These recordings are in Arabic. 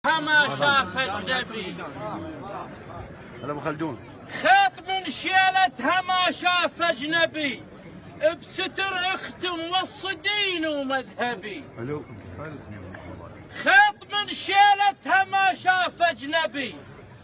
ما شاف اجنبي. هلا ابو خلدون. خيط من شيلتها ما شاف اجنبي، بستر اختم والصدين ومذهبي. خيط من شيلتها ما شاف اجنبي،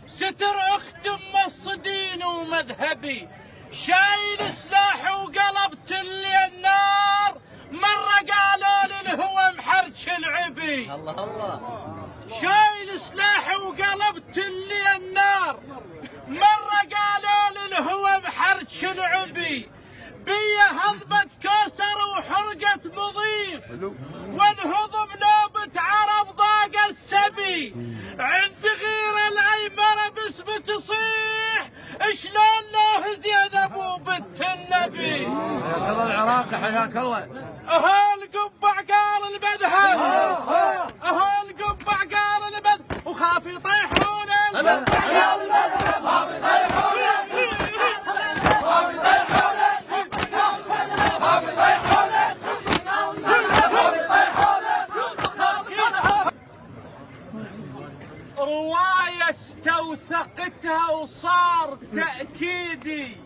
ستر اختم والصدين ومذهبي. شايل سلاح وقلبت لي النار، مرة قالوا لي الهوى محرج العبي. الله الله. شايل سلاح وقلبت لي النار، مرة قالوا لي الهوى محرج العبي. بيا هضبة كوسر وحرقة مضيف، والهضم نوبة عرب ضاق السبي. عند غير العيمرة باسم تصيح، شلون له زينب وبنت النبي. حياك الله العراقي، حياك الله. اهل قبع قال البذهب، اهل قبع قال البذهب، وخاف يطيحون القبع قال البذهب، خاف يطيحون رواية استوثقتها وصار تأكيدي،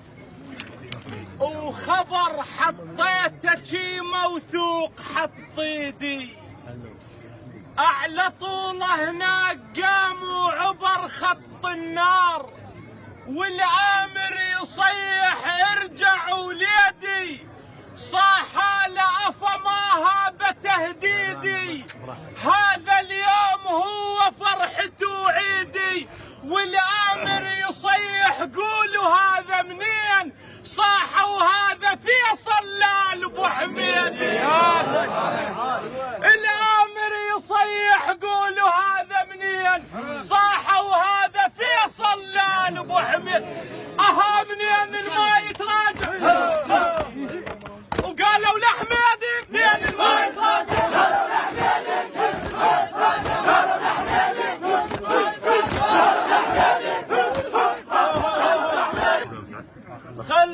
وخبر حطيته شي موثوق حط ايدي. اعلى طوله هناك قام وعبر خط النار، والامر يصيح ارجع وليدي. صاح لأفا ما هاب تهديدي، هذا اليوم هو فرحتي وعيدي. والامر يصيح قولوا هذا منين، صاح وهذا فيصل لال ابو حميدي. الامر يصيح قولوا هذا منين، صاح وهذا فيصل لال ابو حميد.